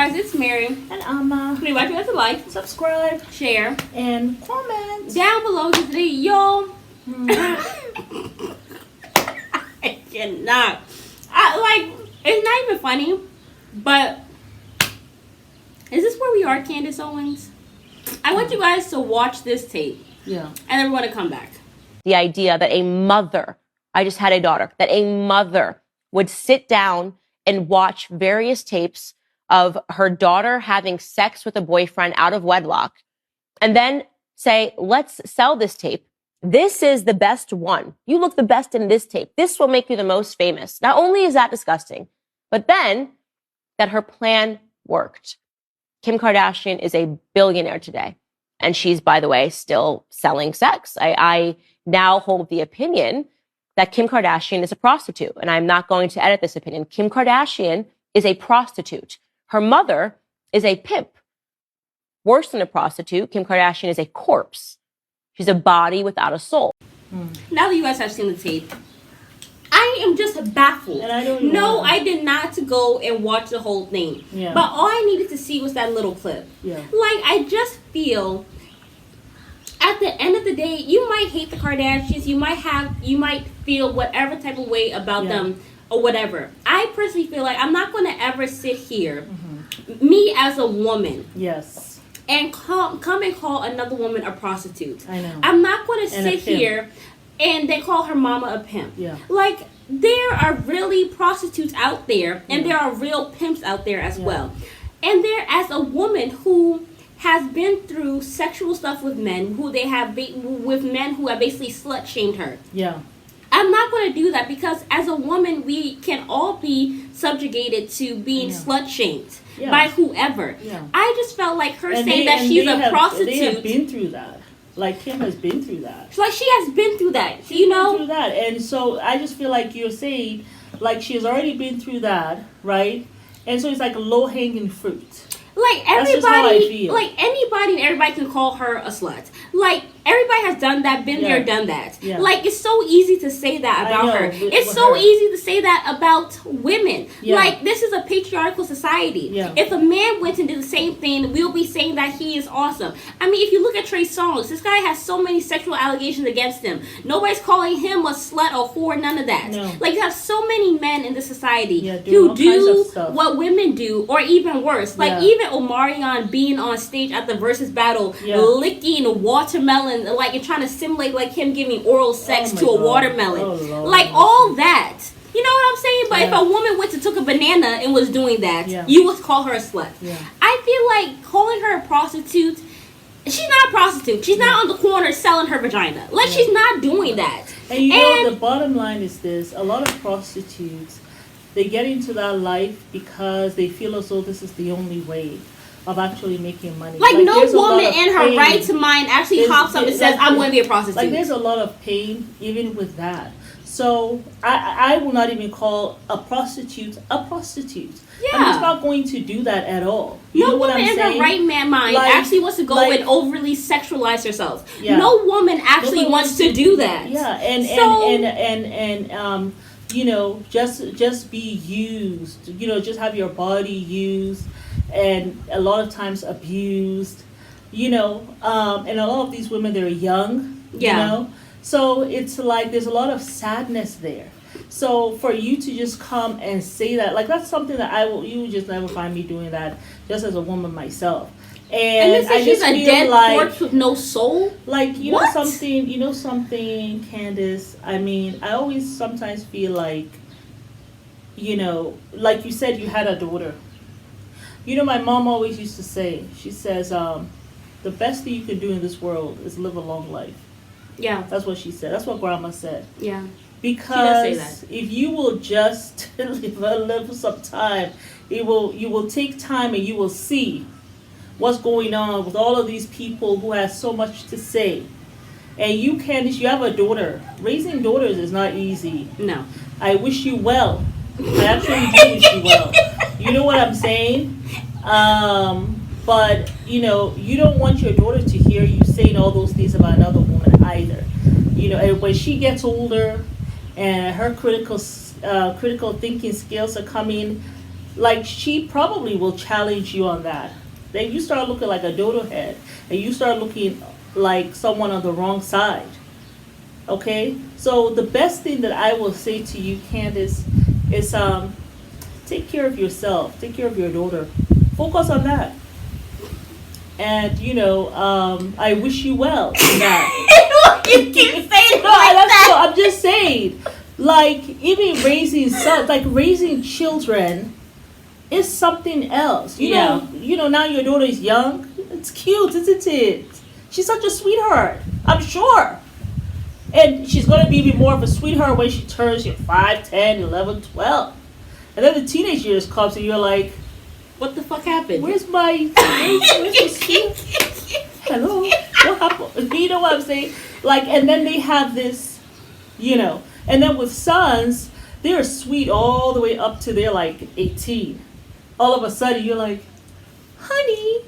guys, it's Mary. And Amma. We invite you guys to like, subscribe, share, and comment down below today, y'all. I cannot. It's not even funny, but is this where we are, Candace Owens? I want you guys to watch this tape. Yeah. And then we're going to come back. The idea that a mother, I just had a daughter, that a mother would sit down and watch various tapes of her daughter having sex with a boyfriend out of wedlock and then say, let's sell this tape. This is the best one. You look the best in this tape. This will make you the most famous. Not only is that disgusting, but then that her plan worked. Kim Kardashian is a billionaire today. And she's, by the way, still selling sex. I now hold the opinion that Kim Kardashian is a prostitute. And I'm not going to edit this opinion. Kim Kardashian is a prostitute. Her mother is a pimp. Worse than a prostitute, Kim Kardashian is a corpse. She's a body without a soul. Now that you guys have seen the tape, I am just baffled. And I don't know. I did not to go and watch the whole thing. Yeah. But all I needed to see was that little clip. Yeah. I just feel at the end of the day, you might hate the Kardashians, you might feel whatever type of way about them or whatever. I personally feel like I'm not going to ever sit here, me as a woman, yes, and come and call another woman a prostitute. I know. I'm not going to sit here and they call her mama a pimp. Yeah. There are really prostitutes out there, and there are real pimps out there as well. And there, as a woman who has been through sexual stuff with men, with men who have basically slut shamed her. Yeah. I'm not going to do that because as a woman, we can all be subjugated to being slut shamed by whoever. Yeah. I just felt like her saying that she's a prostitute. They have been through that. Kim has been through that. She has been through that. She's been through that. And so I just feel like you're saying, she has already been through that, right? And so it's like low-hanging fruit. Everybody, anybody and everybody can call her a slut. Everybody has done that, been there, done that. Yeah. It's so easy to say that about her. It's so easy to say that about women. Yeah. This is a patriarchal society. Yeah. If a man went and did the same thing, we'll be saying that he is awesome. I mean, if you look at Trey Songz, this guy has so many sexual allegations against him. Nobody's calling him a slut or whore, none of that. No. You have so many men in the society who do what women do, or even worse. Even Omarion being on stage at the Versus battle, licking watermelon, and trying to simulate him giving oral sex to a watermelon. All that. You know what I'm saying? But if a woman went to took a banana and was doing that, you would call her a slut. Yeah. I feel like calling her a prostitute, she's not a prostitute. She's not on the corner selling her vagina. She's not doing that. And you know, the bottom line is this. A lot of prostitutes, they get into that life because they feel as though this is the only way of actually making money. No woman in her right mind actually hops up and says, I'm going to be a prostitute. There's a lot of pain even with that. So I will not even call a prostitute a prostitute. Yeah. I'm just not going to do that at all. You know what I'm saying? No woman in her right mind actually wants to go and overly sexualize herself. Yeah. No woman actually wants to do that. Yeah, and just be used. Just have your body used, and a lot of times abused. And a lot of these women, they're young. Yeah. So it's there's a lot of sadness there. So for you to just come and say that, that's something that you would just never find me doing that, just as a woman myself. And I just feel dead corpse with no soul. Know something, Candace. I mean, I always sometimes feel like you said, you had a daughter. My mom always used to say, she says, the best thing you can do in this world is live a long life. Yeah. That's what she said. That's what Grandma said. Yeah. Because if you will just live some time, you will take time and you will see what's going on with all of these people who have so much to say. And you, Candace, you have a daughter. Raising daughters is not easy. No. I wish you well. I actually do wish you well. You know what I'm saying? But, you don't want your daughter to hear you saying all those things about another woman either. And when she gets older and her critical thinking skills are coming, like she probably will challenge you on that. Then you start looking like a dodo head, and you start looking like someone on the wrong side. Okay? So the best thing that I will say to you, Candace, is take care of yourself. Take care of your daughter. Focus on that. And, I wish you well in that. You keep saying it I'm just saying. Like, even raising sons, like raising children is something else. You know, now your daughter is young. It's cute, isn't it? She's such a sweetheart, I'm sure. And she's going to be even more of a sweetheart when she turns 5, 10, 11, 12. And then the teenage years comes and you're like, what the fuck happened? Where's my sweet? Hello? What happened? You know what I'm saying? Like, and then they have this, and then with sons, they're sweet all the way up to they're like 18. All of a sudden you're like, honey,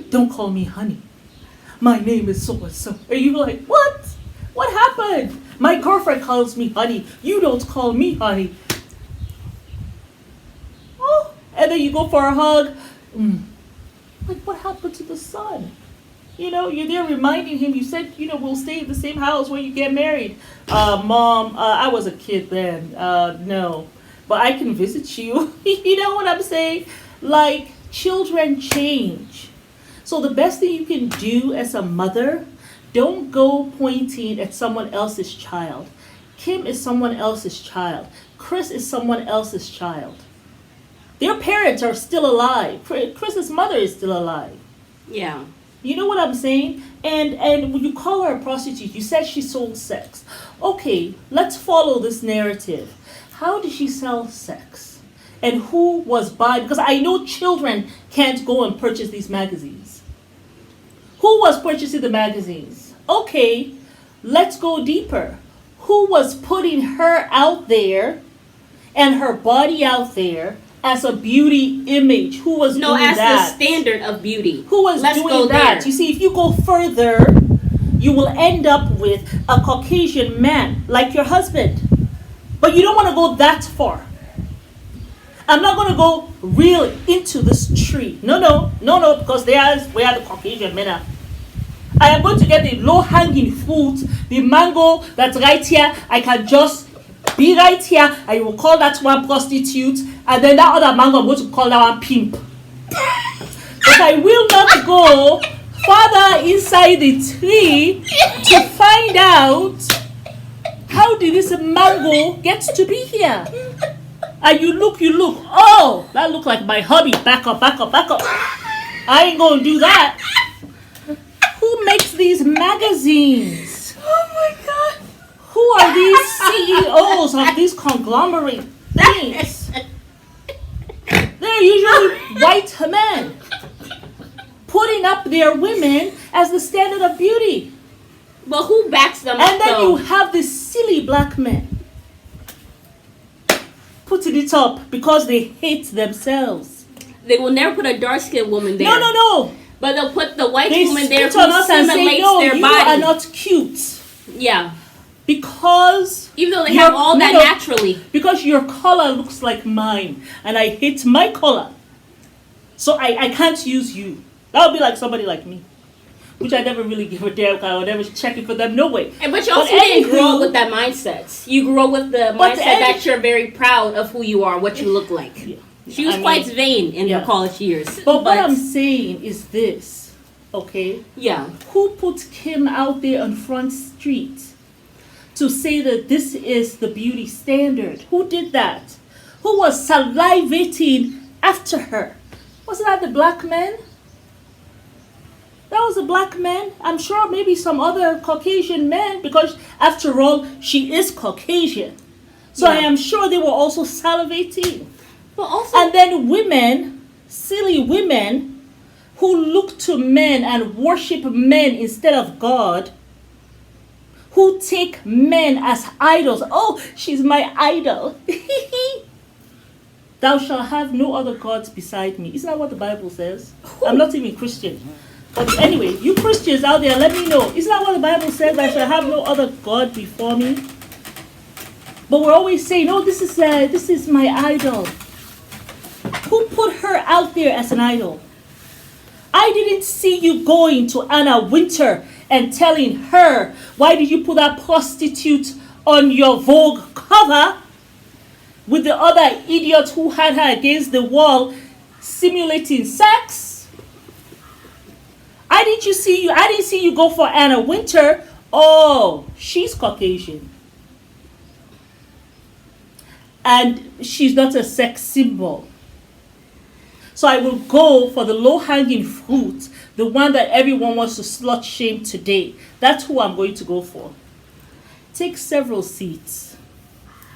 don't call me honey. My name is so and so. And you're like, what? What happened? My girlfriend calls me honey. You don't call me honey. Oh, and then you go for a hug. Like, what happened to the son? You're there reminding him, you said, we'll stay in the same house when you get married. Mom, I was a kid then. No. But I can visit you. You know what I'm saying? Like, children change. So the best thing you can do as a mother, don't go pointing at someone else's child. Kim is someone else's child. Kris is someone else's child. Their parents are still alive. Chris's mother is still alive. Yeah. You know what I'm saying? And when you call her a prostitute, you said she sold sex. Okay, let's follow this narrative. How did she sell sex? And who was buying? Because I know children can't go and purchase these magazines. Who was purchasing the magazines? Okay, let's go deeper. Who was putting her out there and her body out there as a beauty image? Who was doing that? No, as the standard of beauty. Who was doing that? You see, if you go further, you will end up with a Caucasian man like your husband. But you don't want to go that far. I'm not going to go real into this tree. No, because we are the Caucasian men are. I am going to get the low-hanging fruit, the mango that's right here. I can just be right here. I will call that one prostitute. And then that other mango, I'm going to call that one pimp. But I will not go further inside the tree to find out how did this mango get to be here. And you look. Oh, that look like my hubby. Back up. I ain't going to do that. Who makes these magazines? Oh my God. Who are these CEOs of these conglomerate things? They're usually white men putting up their women as the standard of beauty. But who backs them up? And then though? You have these silly black men putting it up because they hate themselves. They will never put a dark-skinned woman there. No. But they'll put the white woman there who simulates their you body. You are not cute. Yeah. Because even though they have all that naturally. Because your color looks like mine. And I hate my color. So I can't use you. That would be like somebody like me. Which I never really give a damn. I would never check it for them. No way. But you also didn't grow up with that mindset. You grew up with the mindset that you're very proud of who you are, what you look like. Yeah. She was quite vain in her college years. But what I'm saying is this, okay? Yeah. Who put Kim out there on Front Street to say that this is the beauty standard? Who did that? Who was salivating after her? Wasn't that the black man? That was a black man. I'm sure maybe some other Caucasian men, because after all, she is Caucasian. So I am sure they were also salivating. But also, and then women, silly women, who look to men and worship men instead of God, who take men as idols. Oh, she's my idol. Thou shalt have no other gods beside me. Isn't that what the Bible says? I'm not even Christian. But anyway, you Christians out there, let me know. Isn't that what the Bible says? I shall have no other God before me. But we're always saying, "Oh, this is my idol." her out there as an idol. I didn't see you going to Anna Wintour and telling her, why did you put that prostitute on your Vogue cover with the other idiot who had her against the wall simulating sex? I didn't see you go for Anna Wintour. Oh, she's Caucasian. And she's not a sex symbol. So I will go for the low-hanging fruit, the one that everyone wants to slut shame today. That's who I'm going to go for. Take several seats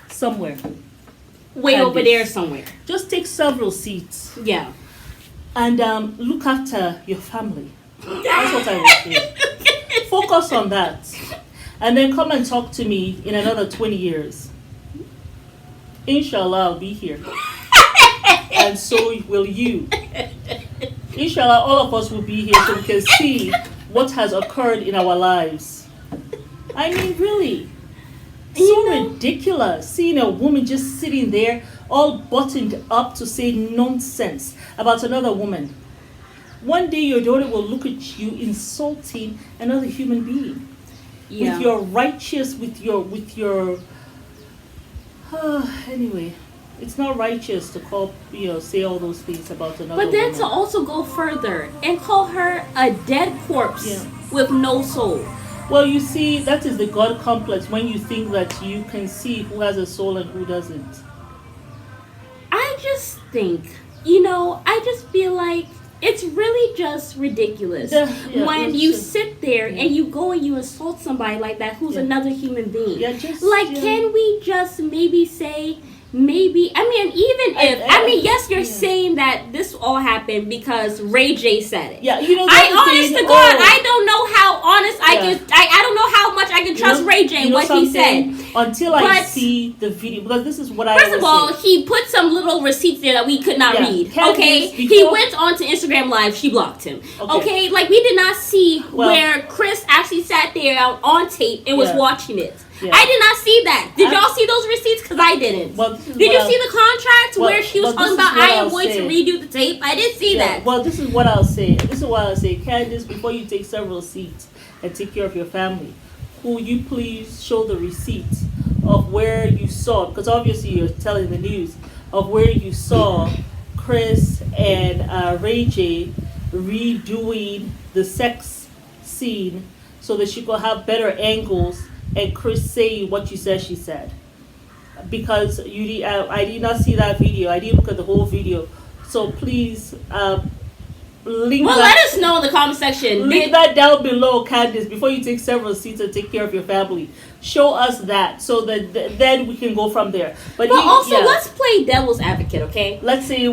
somewhere. Way over there somewhere. Just take several seats. Yeah. And look after your family. That's what I will say. Focus on that. And then come and talk to me in another 20 years. Inshallah, I'll be here. And so will you. Inshallah, all of us will be here so we can see what has occurred in our lives. I mean, really. So ridiculous. Seeing a woman just sitting there all buttoned up to say nonsense about another woman. One day your daughter will look at you insulting another human being. Yeah. With your righteous, with your anyway. It's not righteous to call, say all those things about another But then woman. to also go further and call her a dead corpse with no soul. Well, you see, that is the God complex when you think that you can see who has a soul and who doesn't. I just think, I just feel like it's really just ridiculous when you sit there and you go and you insult somebody like that who's another human being. Can we just maybe say... yes, you're saying that this all happened because Ray J said it. Yeah, honest to God, I don't know how honest I don't know how much I can trust Ray J what he said. Until I see the video, because this is what I First of all, he put some little receipts there that we could not read. Candace, he went on to Instagram Live, she blocked him. Okay, we did not see where Kris actually sat there on tape and was watching it. Yeah. I did not see that. Did y'all see those receipts? Because I didn't. Did you see the contract where she was talking about I am going to redo the tape? I didn't see that. Well, this is what I'll say. Candace, before you take several seats and take care of your family, will you please show the receipts of where you saw, because obviously you're telling the news, of where you saw Kris and Ray J redoing the sex scene so that she could have better angles and Kris say what you said she said. Because I did not see that video. I didn't look at the whole video. So please link that. Let us know in the comment section. Link that down below, Candace, before you take several seats and take care of your family. Show us that so that then we can go from there. But let's play devil's advocate, okay? Let's say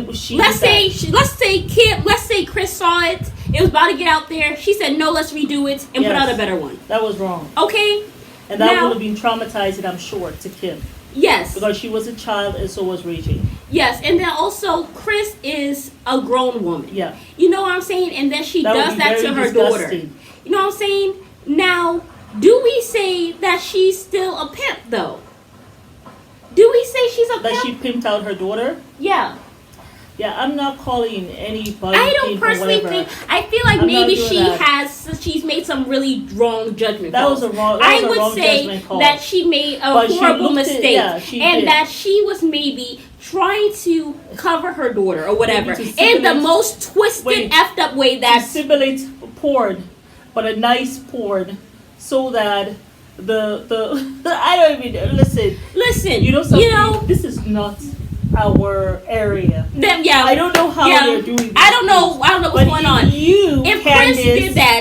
Kris saw it. It was about to get out there. She said no, let's redo it and put out a better one. That was wrong. Okay. And that would have been traumatizing, I'm sure, to Kim. Yes. Because she was a child and so was Ray J. Yes, and then also Kris is a grown woman. Yeah. You know what I'm saying? And then she does that to her daughter. You know what I'm saying? Now, do we say that she's still a pimp, though? Do we say she's a pimp? That she pimped out her daughter? Yeah. Yeah, I'm not calling anybody. I don't personally think. I feel like maybe she's made some really wrong judgment. I would say that she made a horrible mistake, and that she was maybe trying to cover her daughter or whatever in the most twisted, effed up way that simulate porn, but a nice porn, so that the I don't even listen. You know something? This is not our area. I don't know how they're doing this. I don't know what's going on. If Kris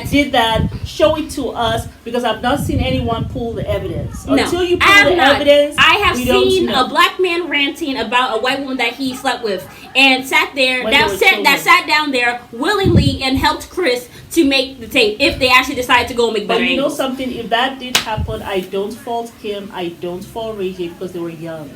did that, show it to us, because I've not seen anyone pull the evidence. Until you pull the evidence, I have seen a black man ranting about a white woman that he slept with and sat down there willingly and helped Kris to make the tape if they actually decide to go and make better angles. But you know something? If that did happen, I don't fault Kim. I don't fault Ray J because they were young.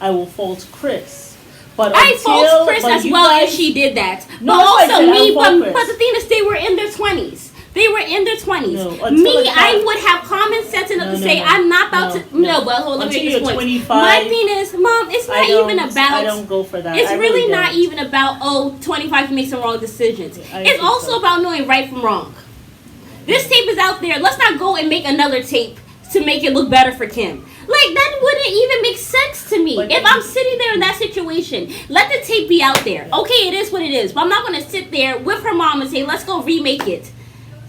I will fault Kris. But I fault Kris as well if she did that. But the thing is, they were in their 20s. They were in their 20s. I would have common sense enough to say, I'm not about to. No, but hold on, let me make this point. 25, my thing is, Mom, it's not even about. I don't go for that. It's really not even about, 25 can make some wrong decisions. It's also about knowing right from wrong. This tape is out there. Let's not go and make another tape to make it look better for Kim. Like, that wouldn't even make sense to me. If I'm sitting there in that situation, let the tape be out there. Okay, it is what it is. But I'm not going to sit there with her mom and say, let's go remake it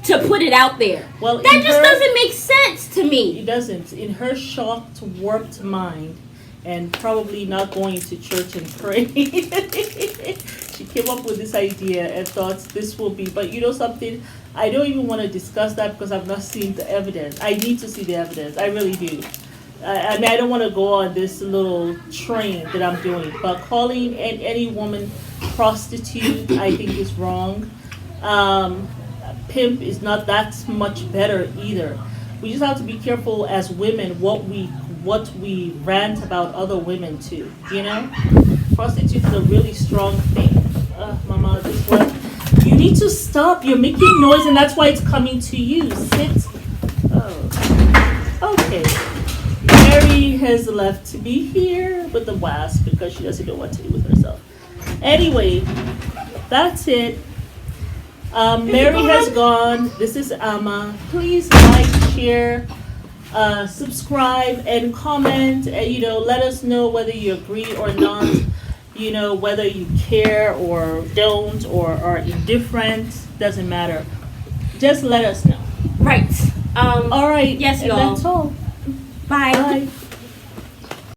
to put it out there. Well, that just doesn't make sense to me. It doesn't. In her shocked, warped mind, and probably not going to church and pray, she came up with this idea and thought this will be. But you know something? I don't even want to discuss that because I've not seen the evidence. I need to see the evidence. I really do. I mean, I don't want to go on this little train that I'm doing, but calling any woman prostitute, I think is wrong. Pimp is not that much better either. We just have to be careful as women what we rant about other women too. You know, prostitute is a really strong thing. Mama, this one. You need to stop. You're making noise, and that's why it's coming to you. Sit. Oh, okay. Mary has left to be here with the wasp because she doesn't know what to do with herself. Anyway, that's it. Mary has gone. This is Amma. Please like, share, subscribe, and comment. And, let us know whether you agree or not. Whether you care or don't or are indifferent. Doesn't matter. Just let us know. Right. All right. Yes, y'all. That's all. Bye. Bye.